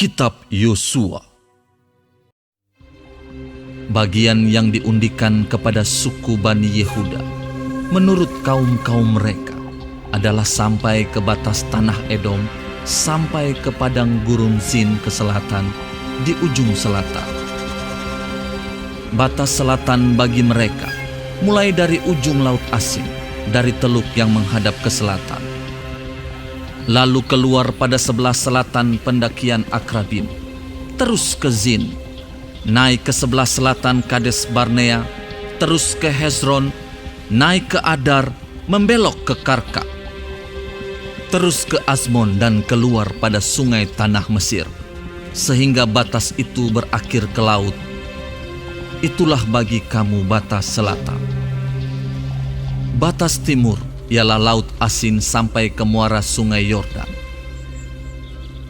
Kitab Yosua. Bagian yang diundikan kepada suku Bani Yehuda menurut kaum-kaum mereka adalah sampai ke batas tanah Edom, sampai ke padang gurun Zin ke selatan di ujung selatan. Batas selatan bagi mereka mulai dari ujung Laut Asin, dari teluk yang menghadap ke selatan, lalu keluar pada sebelah selatan pendakian Akrabim, terus ke Zin, naik ke sebelah selatan Kades Barnea, terus ke Hezron, naik ke Adar, membelok ke Karka, terus ke Azmon dan keluar pada sungai tanah Mesir, sehingga batas itu berakhir ke laut. Itulah bagi kamu batas selatan. Batas timur ialah Laut Asin sampai ke muara sungai Yordan.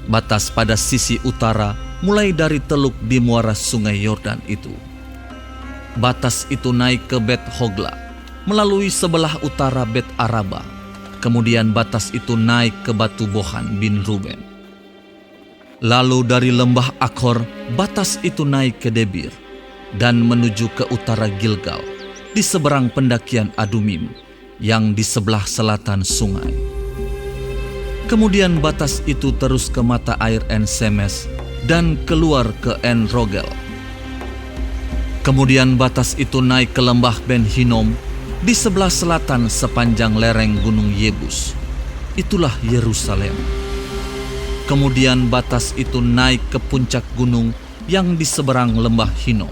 Batas pada sisi utara mulai dari teluk di muara sungai Yordan itu. Batas itu naik ke Bet Hogla, melalui sebelah utara Bet Araba. Kemudian batas itu naik ke Batu Bohan bin Ruben. Lalu dari lembah Akor, batas itu naik ke Debir dan menuju ke utara Gilgal, di seberang pendakian Adumim, yang di sebelah selatan sungai. Kemudian batas itu terus ke mata air En Semes dan keluar ke En Rogel. Kemudian batas itu naik ke lembah Ben Hinom di sebelah selatan sepanjang lereng gunung Yebus. Itulah Yerusalem. Kemudian batas itu naik ke puncak gunung yang di seberang lembah Hinom,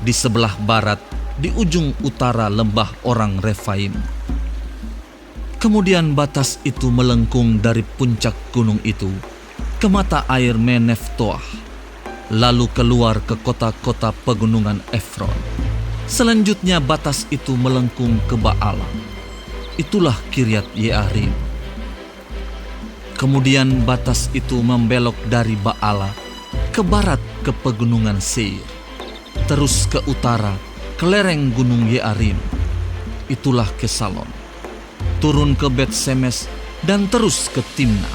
di sebelah barat di ujung utara lembah orang Refaim. Kemudian batas itu melengkung dari puncak gunung itu ke mata air Meneftoah, lalu keluar ke kota-kota pegunungan Efron. Selanjutnya batas itu melengkung ke Baala. Itulah Kiryat Yearim. Kemudian batas itu membelok dari Baala ke barat ke pegunungan Seir, terus ke utara ke lereng gunung Yearim. Itulah Kesalon. Turun ke Bet Semes dan terus ke Timna.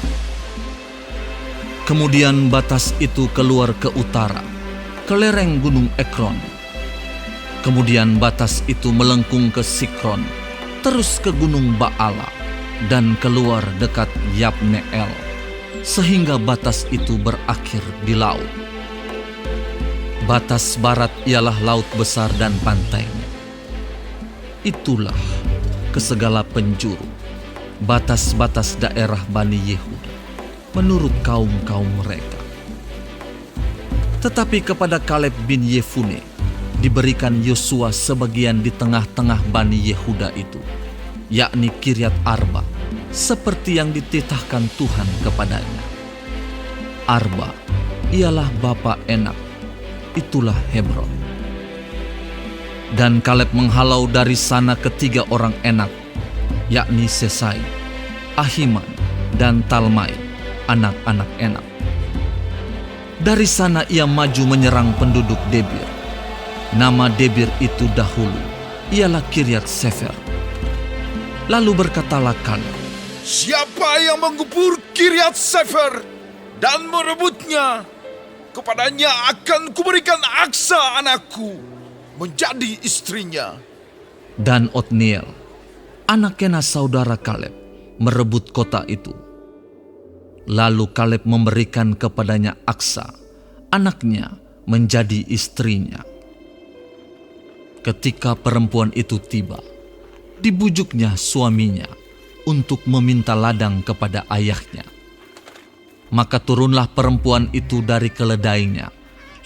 Kemudian batas itu keluar ke utara ke lereng gunung Ekron. Kemudian batas itu melengkung ke Sikron, terus ke gunung Baala dan keluar dekat Yabneel, sehingga batas itu berakhir di laut. Batas barat ialah laut besar dan pantainya. Itulah ke segala penjuru batas-batas daerah Bani Yehuda menurut kaum-kaum mereka. Tetapi kepada Kaleb bin Yefune diberikan Yosua sebagian di tengah-tengah Bani Yehuda itu, yakni Kiryat Arba, seperti yang dititahkan Tuhan kepadanya. Arba ialah bapa Enak, itulah Hebron. Dan Kaleb menghalau dari sana ketiga orang Enak, yakni Sesai, Ahiman, dan Talmai, anak-anak Enak. Dari sana ia maju menyerang penduduk Debir. Nama Debir itu dahulu ialah Kiryat Sefer. Lalu berkatalah Kaleb, "Siapa yang menggubur Kiryat Sefer dan merebutnya, kepadanya akan kuberikan Aksa anakku menjadi istrinya." Dan Otniel, anak Kenaz saudara Kaleb, merebut kota itu. Lalu Kaleb memberikan kepadanya Aksa, anaknya, menjadi istrinya. Ketika perempuan itu tiba, dibujuknya suaminya untuk meminta ladang kepada ayahnya. Maka turunlah perempuan itu dari keledainya.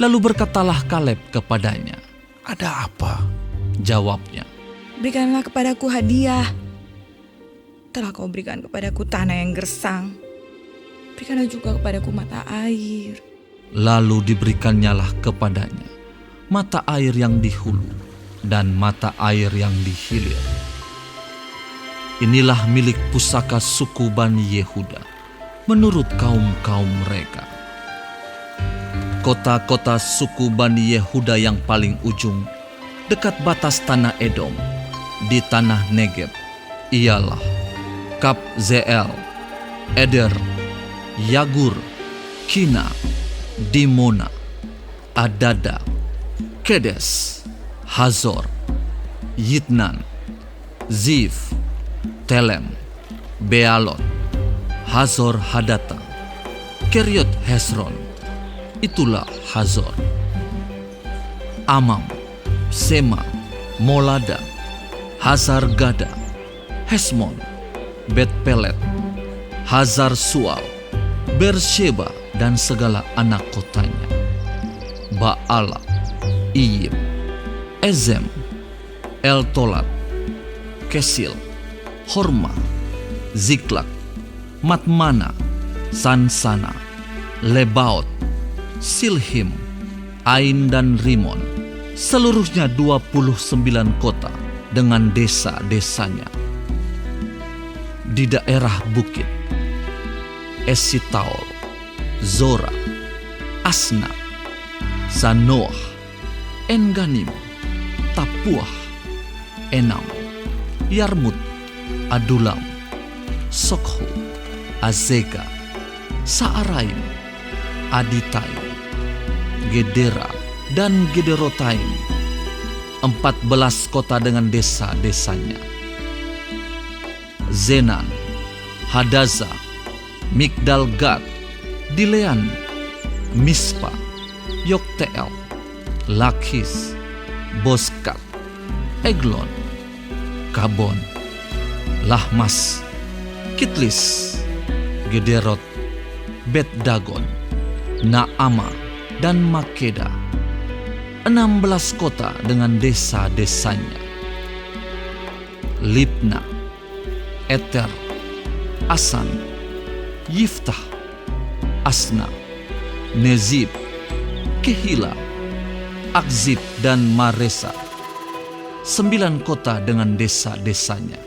Lalu berkatalah Kaleb kepadanya, "Ada apa?" Jawabnya, "Berikanlah kepadaku hadiah. Telah kau berikan kepadaku tanah yang gersang. Berikanlah juga kepadaku mata air." Lalu diberikannya kepadanya mata air yang di hulu dan mata air yang di hilir. Inilah milik pusaka suku Bani Yehuda menurut kaum-kaum mereka. Kota-kota suku Bani Yehuda yang paling ujung dekat batas tanah Edom di tanah Negeb ialah Kabzeel, Eder, Yagur, Kina, Dimona, Adada, Kedes, Hazor, Yitnan, Zif, Telem, Bealot, Hazor Hadata, Keriot Hesron, itulah Hazor. Amam, Sema, Molada, Hazar Gada, Hesmon, Bet Pelet, Hazar Sual, Bersheba dan segala anak kotanya, Baala, Iyim, Ezem, Eltolat, Kesil, Horma, Ziklak, Matmana, Sansana, Lebaot, Silhim, Ain dan Rimon, seluruhnya 29 kota dengan desa-desanya. Di daerah bukit, Esitaol, Zora, Asna, Zanoah, Enganim, Tapuah, Enam, Yarmut, Adulam, Sokhu, Azeka, Saaraim, Aditaim, Gedera, dan Gederotaim, 14 kota dengan desa-desanya. Zenan, Hadaza, Migdal Gad, Dilean, Mispa, Yokteel, Lakhis, Boskat, Eglon, Kabon, Lahmas, Kitlis, Gederot, Bet Dagon, Naama, dan Makeda, 16 kota dengan desa-desanya. Libna, Eter, Asan, Yiftah, Asna, Nezib, Kehila, Akzib, dan Maresa, 9 kota dengan desa-desanya.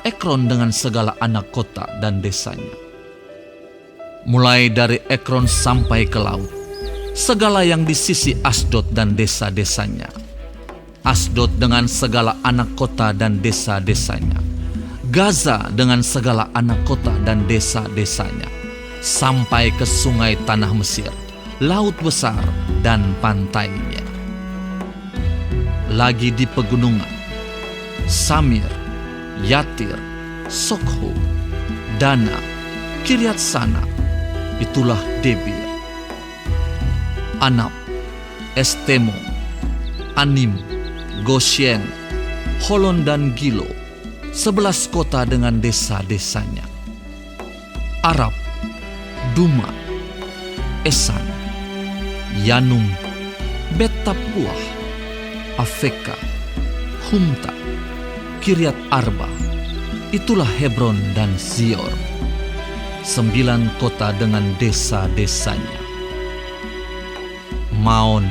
Ekron dengan segala anak kota dan desanya. Mulai dari Ekron sampai ke laut, segala yang di sisi Asdod dan desa-desanya. Asdod dengan segala anak kota dan desa-desanya. Gaza dengan segala anak kota dan desa-desanya. Sampai ke sungai tanah Mesir, laut besar dan pantainya. Lagi di pegunungan, Samir, Yatir, Sokho, Dana, Kiryat Sana, itulah Debir. Anab, Estemo, Anim, Goshen, Holon dan Gilo, 11 kota dengan desa-desanya. Arab, Duma, Esan, Yanum, Bet Tapuah, Afeka, Humta, Kiryat Arba, itulah Hebron dan Zior, 9 kota dengan desa-desanya. Maon,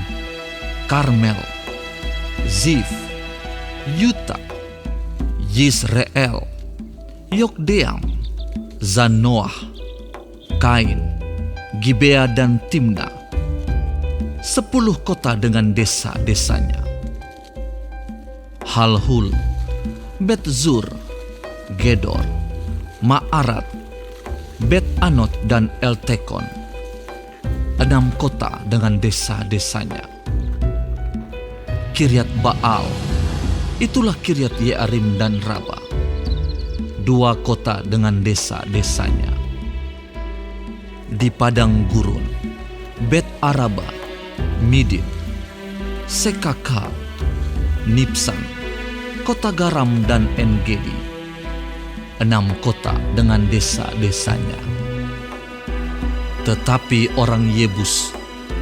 Karmel, Zif, Yuta, Yisrael, Yokdeam, Zanoah, Kain, Gibea dan Timna, 10 kota dengan desa-desanya. Halhul, Bet-Zur, Gedor, Ma'arat, Bet-Anot dan Eltekon, 6 kota dengan desa-desanya. Kiryat Baal, itulah Kiryat Yearim dan Raba, 2 kota dengan desa-desanya. Di padang gurun, Bet Araba, Midin, Sekaka, Nipsan, kota garam dan Engedi, 6 kota dengan desa-desanya. Tetapi orang Yebus,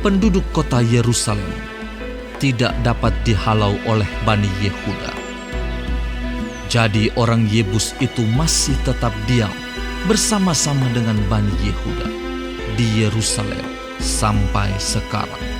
penduduk kota Yerusalem, tidak dapat dihalau oleh Bani Yehuda. Jadi orang Yebus itu masih tetap diam bersama-sama dengan Bani Yehuda di Yerusalem sampai sekarang.